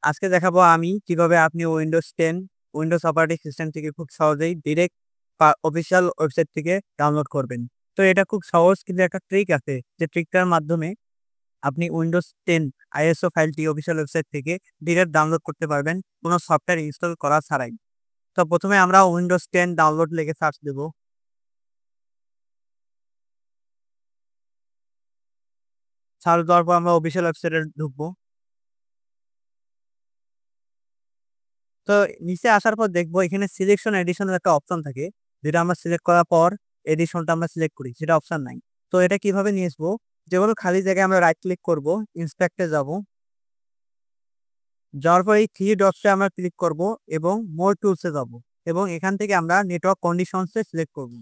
আজকে দেখাবো আমি কিভাবে আপনি উইন্ডোজ 10 উইন্ডোজ অপারেটিং সিস্টেম থেকে খুব সহজেই ডিরেক্ট অফিসিয়াল ওয়েবসাইট থেকে ডাউনলোড করবেন। তো এটা খুব সহজ, কিন্তু একটা ট্রিক আছে যে ট্রিকটার মাধ্যমে আপনি উইন্ডোজ 10 আইএসও ফাইলটি অফিসিয়াল ওয়েবসাইট থেকে ডিরেক্ট ডাউনলোড করতে পারবেন কোনো সফটওয়্যার ইনস্টল করা ছাড়াই। তো প্রথমে আমরা উইন্ডোজ 10 ডাউনলোড লিখে সার্চ দেব। সার্চ দেওয়ার পর আমরা অফিসিয়াল ওয়েবসাইটে ঢুকবো। তো নিচে আসার পর দেখবো এখানে সিলেকশন এডিশনের একটা অপশন থাকে, যেটা আমরা সিলেক্ট করার পর এডিশনটা আমরা সিলেক্ট করি, সেটা অপশন নাই। তো এটা কিভাবে নিয়ে আসবো? যে কোনো খালি জায়গায় আমরা রাইট ক্লিক করব, ইন্সপেক্টে যাব, যাওয়ার পর এই থ্রি ডটসে আমরা ক্লিক করব এবং মোর টুলসে যাব এবং এখান থেকে আমরা নেটওয়ার্ক কন্ডিশনসে সিলেক্ট করব।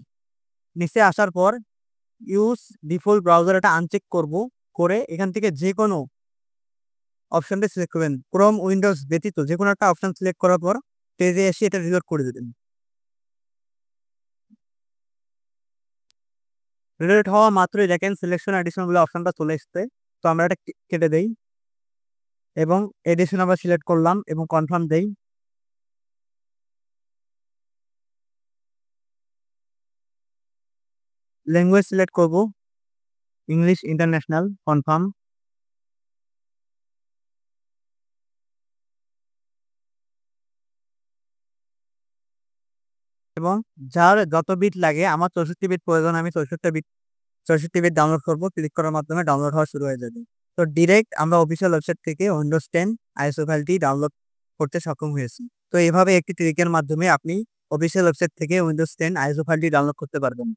নিচে আসার পর ইউজ ডিফল্ট ব্রাউজার এটা আনচেক করব, করে এখান থেকে যে কোনো অপশনটা সিলেক্ট করবেন। ক্রোম উইন্ডোজ ব্যতীত যে কোনো একটা অপশন সিলেক্ট করার পর পেজে এসে এটা রিলোড করে দেবেন। রিলোড হওয়া মাত্রই দেখেন সিলেকশন এডিশন বলে অপশনটা চলে এসছে। তো আমরা এটা কেটে দেই এবং এডিশন আবার সিলেক্ট করলাম এবং কনফার্ম দেই। ল্যাঙ্গুয়েজ সিলেক্ট করব, ইংলিশ ইন্টারন্যাশনাল, কনফার্ম। এবং যার যত বিট লাগে, আমার 64 বিট প্রয়োজন, আমি 64 বিট ডাউনলোড করব। ক্লিক করার মাধ্যমে ডাউনলোড হওয়া শুরু হয়ে যাবে। তো ডিরেক্ট আমরা অফিসিয়াল ওয়েবসাইট থেকে উইন্ডোজ 10 আইএসও ফাইলটি ডাউনলোড করতে সক্ষম হয়েছি। তো এইভাবে একটি ট্রিকের মাধ্যমে আপনি অফিসিয়াল ওয়েবসাইট থেকে উইন্ডোজ 10 আইএসও ফাইলটি ডাউনলোড করতে পারবেন।